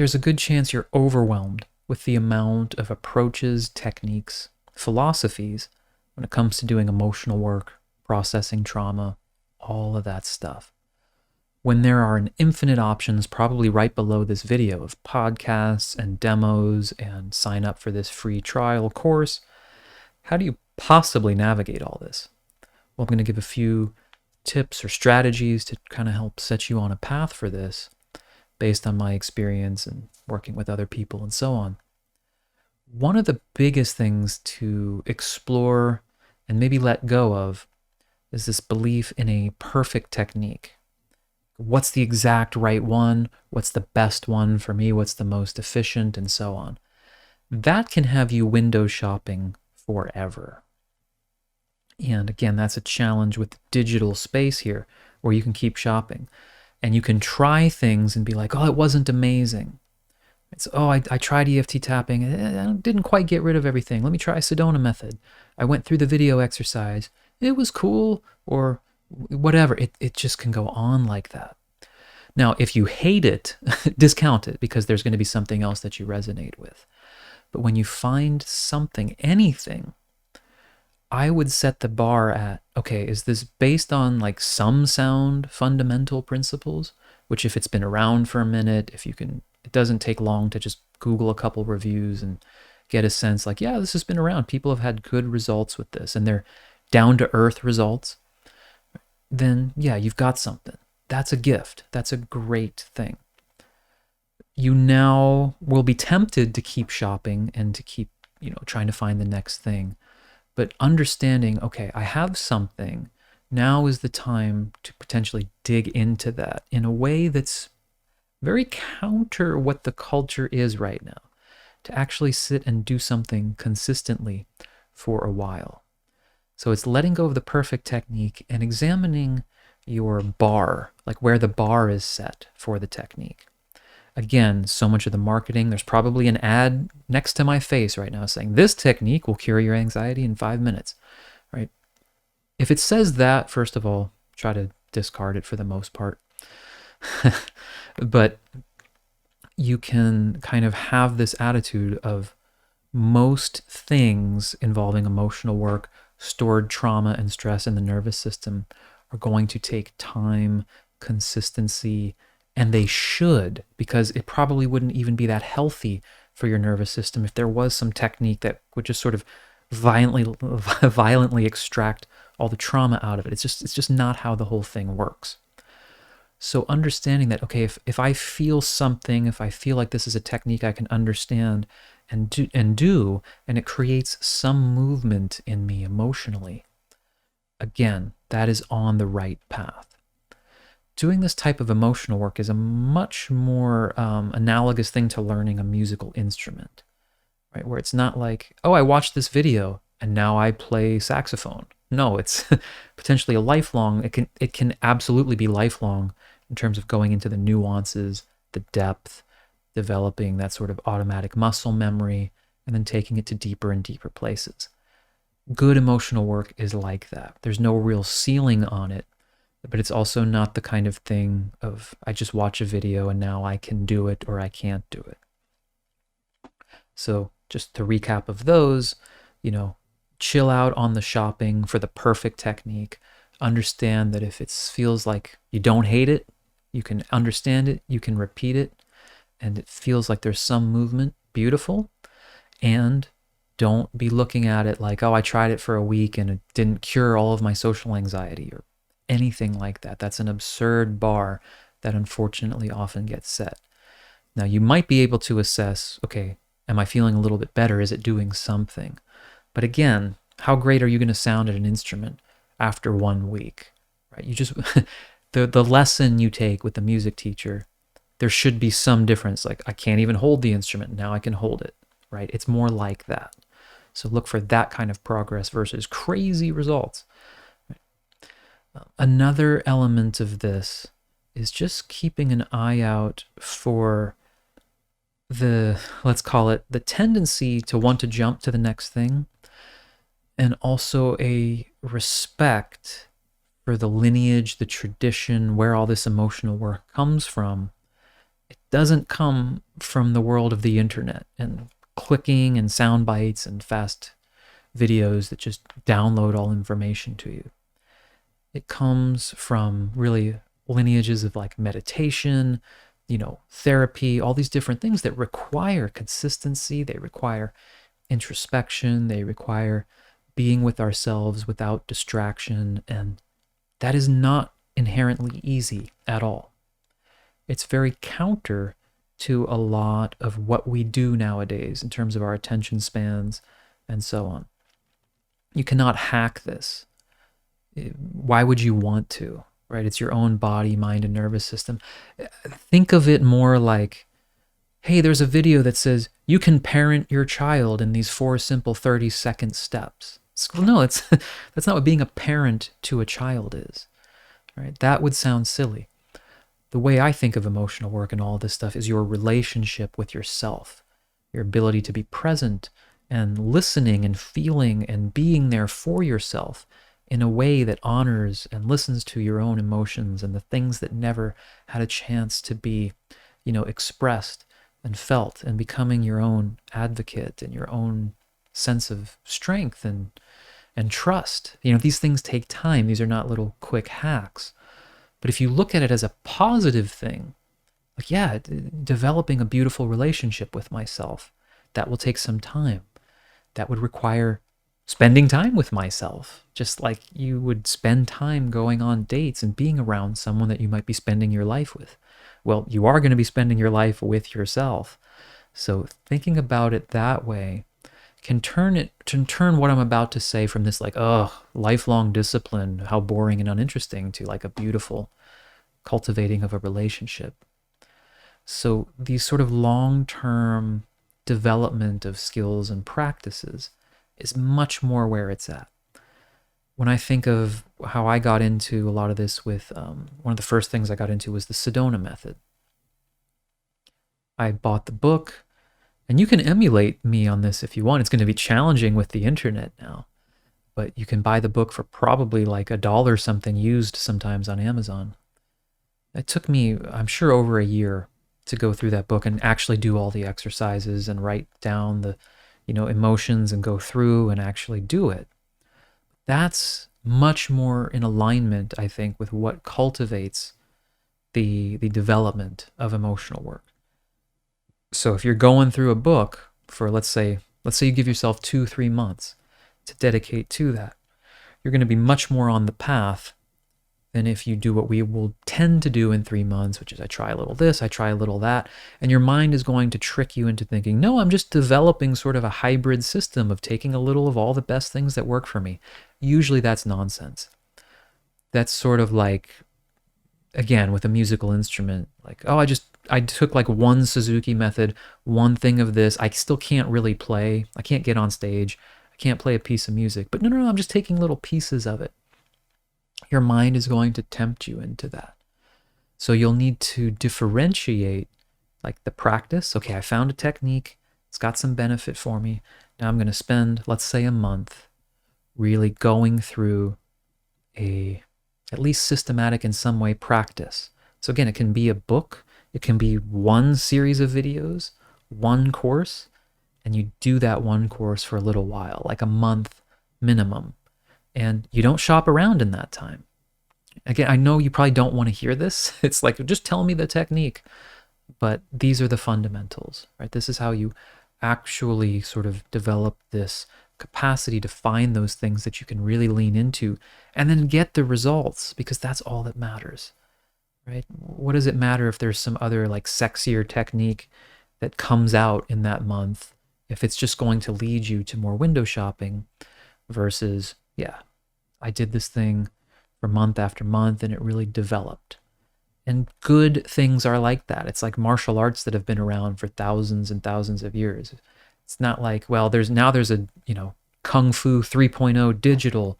there's a good chance you're overwhelmed with the amount of approaches, techniques, philosophies when it comes to doing emotional work, processing trauma, all of that stuff. When there are an infinite options probably right below this video of podcasts and demos and sign up for this free trial course, how do you possibly navigate all this? Well, I'm going to give a few tips or strategies to kind of help set you on a path for this based on my experience and working with other people and so on. One of the biggest things to explore and maybe let go of is this belief in a perfect technique. What's the exact right one? What's the best one for me? What's the most efficient? And so on. That can have you window shopping forever. And again, that's a challenge with the digital space here, where you can keep shopping. And you can try things and be like, oh, it wasn't amazing. It's, oh, I tried EFT tapping. I didn't quite get rid of everything. Let me try Sedona Method. I went through the video exercise. It was cool, or whatever. It just can go on like that. Now, if you hate it, discount it, because there's going to be something else that you resonate with. But when you find something, anything, I would set the bar at, okay, is this based on like some sound fundamental principles, which if it's been around for a minute, if you can, it doesn't take long to just Google a couple reviews and get a sense like, yeah, this has been around. People have had good results with this and they're down to earth results. Then yeah, you've got something. That's a gift. That's a great thing. You now will be tempted to keep shopping and to keep, trying to find the next thing. But understanding, okay, I have something. Now is the time to potentially dig into that in a way that's very counter what the culture is right now. To actually sit and do something consistently for a while. So it's letting go of the perfect technique and examining your bar, like where the bar is set for the technique. Again, so much of the marketing, there's probably an ad next to my face right now saying, this technique will cure your anxiety in 5 minutes, right? If it says that, first of all, try to discard it for the most part. But you can kind of have this attitude of most things involving emotional work, stored trauma and stress in the nervous system are going to take time, consistency, and they should, because it probably wouldn't even be that healthy for your nervous system if there was some technique that would just sort of violently extract all the trauma out of it. It's just not how the whole thing works. So understanding that, okay, if I feel something, if I feel like this is a technique I can understand and do, and it creates some movement in me emotionally, again, that is on the right path. Doing this type of emotional work is a much more analogous thing to learning a musical instrument, right? Where it's not like, oh, I watched this video and now I play saxophone. No, it's potentially a lifelong, it can absolutely be lifelong in terms of going into the nuances, the depth, developing that sort of automatic muscle memory, and then taking it to deeper and deeper places. Good emotional work is like that. There's no real ceiling on it, but it's also not the kind of thing of, I just watch a video and now I can do it or I can't do it. So just to recap of those, chill out on the shopping for the perfect technique. Understand that if it feels like you don't hate it, you can understand it, you can repeat it, and it feels like there's some movement, beautiful. And don't be looking at it like, oh, I tried it for a week and it didn't cure all of my social anxiety or anything like that. That's an absurd bar that unfortunately often gets set. Now, you might be able to assess, okay, am I feeling a little bit better? Is it doing something? But again, how great are you going to sound at an instrument after 1 week, right? You just, the lesson you take with the music teacher, there should be some difference. Like, I can't even hold the instrument. Now I can hold it, right? It's more like that. So look for that kind of progress versus crazy results. Another element of this is just keeping an eye out for let's call it the tendency to want to jump to the next thing, and also a respect for the lineage, the tradition, where all this emotional work comes from, It doesn't come from the world of the internet and clicking and sound bites and fast videos that just download all information to you. It comes from really lineages of like meditation, therapy, all these different things that require consistency. They require introspection. They require being with ourselves without distraction. And that is not inherently easy at all. It's very counter to a lot of what we do nowadays in terms of our attention spans and so on. You cannot hack this. Why would you want to, right? It's your own body, mind, and nervous system. Think of it more like, hey, there's a video that says you can parent your child in these 4 simple 30-second steps. Well, no, that's not what being a parent to a child is, right? That would sound silly. The way I think of emotional work and all this stuff is your relationship with yourself, your ability to be present and listening and feeling and being there for yourself in a way that honors and listens to your own emotions and the things that never had a chance to be, expressed and felt, and becoming your own advocate and your own sense of strength and trust. These things take time. These are not little quick hacks. But if you look at it as a positive thing, like, yeah, developing a beautiful relationship with myself, that will take some time. That would require spending time with myself, just like you would spend time going on dates and being around someone that you might be spending your life with. Well, you are going to be spending your life with yourself. So thinking about it that way can turn what I'm about to say from this like, lifelong discipline, how boring and uninteresting, to like a beautiful cultivating of a relationship. So these sort of long-term development of skills and practices is much more where it's at. When I think of how I got into a lot of this with, one of the first things I got into was the Sedona Method. I bought the book, and you can emulate me on this if you want. It's going to be challenging with the internet now, but you can buy the book for probably like $1 something used sometimes on Amazon. It took me, I'm sure, over a year to go through that book and actually do all the exercises and write down the, emotions and go through and actually do it. That's much more in alignment, I think, with what cultivates the development of emotional work. So if you're going through a book for, let's say you give yourself 2-3 months to dedicate to that, you're going to be much more on the path than if you do what we will tend to do in 3 months, which is I try a little this, I try a little that, and your mind is going to trick you into thinking, no, I'm just developing sort of a hybrid system of taking a little of all the best things that work for me. Usually that's nonsense. That's sort of like, again, with a musical instrument, like, I took like one Suzuki method, one thing of this. I still can't really play. I can't get on stage. I can't play a piece of music. But no, I'm just taking little pieces of it. Your mind is going to tempt you into that. So you'll need to differentiate like the practice. Okay, I found a technique. It's got some benefit for me. Now I'm going to spend, let's say, a month really going through a at least systematic in some way practice. So again, it can be a book. It can be one series of videos, one course, and you do that one course for a little while, like a month minimum. And you don't shop around in that time. Again, I know you probably don't want to hear this. It's like, just tell me the technique. But these are the fundamentals, right? This is how you actually sort of develop this capacity to find those things that you can really lean into and then get the results, because that's all that matters, right? What does it matter if there's some other like sexier technique that comes out in that month if it's just going to lead you to more window shopping versus, yeah, I did this thing for month after month and it really developed. And good things are like that. It's like martial arts that have been around for thousands and thousands of years. It's not like, well, there's a, Kung Fu 3.0 digital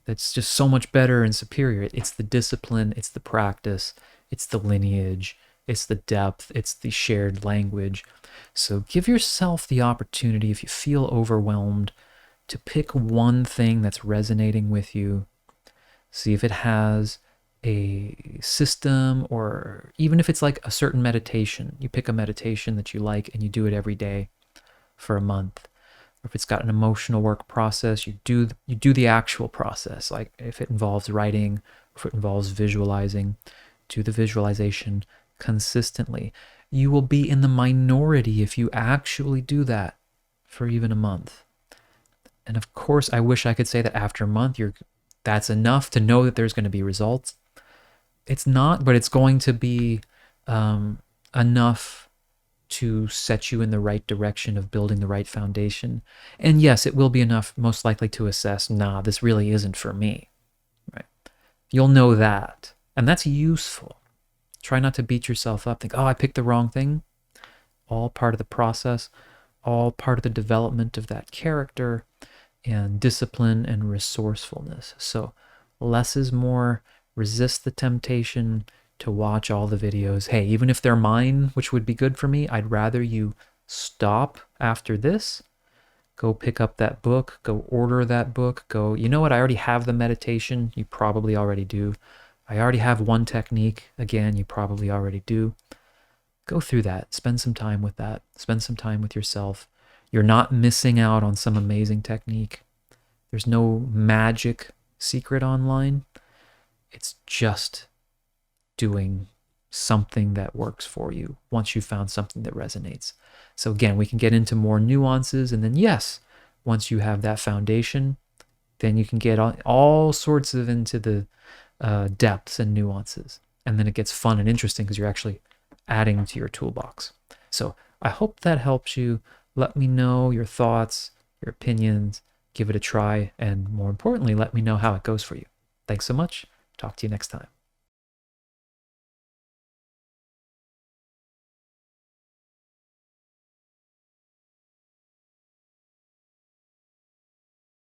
that's just so much better and superior. It's the discipline, it's the practice, it's the lineage, it's the depth, it's the shared language. So give yourself the opportunity, if you feel overwhelmed, to pick one thing that's resonating with you. See if it has a system, or even if it's like a certain meditation, you pick a meditation that you like and you do it every day for a month. Or if it's got an emotional work process, you do the actual process. Like if it involves writing, if it involves visualizing, do the visualization consistently. You will be in the minority if you actually do that for even a month. And of course, I wish I could say that after a month, that's enough to know that there's going to be results. It's not, but it's going to be enough to set you in the right direction of building the right foundation. And yes, it will be enough, most likely, to assess, nah, this really isn't for me, right? You'll know that, and that's useful. Try not to beat yourself up. Think, oh, I picked the wrong thing. All part of the process, all part of the development of that character and discipline and resourcefulness. So less is more. Resist the temptation to watch all the videos. Hey, even if they're mine, which would be good for me, I'd rather you stop after this, go pick up that book, go order that book, go, you know what, I already have the meditation. You probably already do. I already have one technique. Again, you probably already do. Go through that. Spend some time with that. Spend some time with yourself. You're not missing out on some amazing technique. There's no magic secret online. It's just doing something that works for you once you've found something that resonates. So again, we can get into more nuances, and then yes, once you have that foundation, then you can get all sorts of into the depths and nuances. And then it gets fun and interesting because you're actually adding to your toolbox. So I hope that helps you. Let me know your thoughts, your opinions, give it a try, and more importantly, let me know how it goes for you. Thanks so much. Talk to you next time.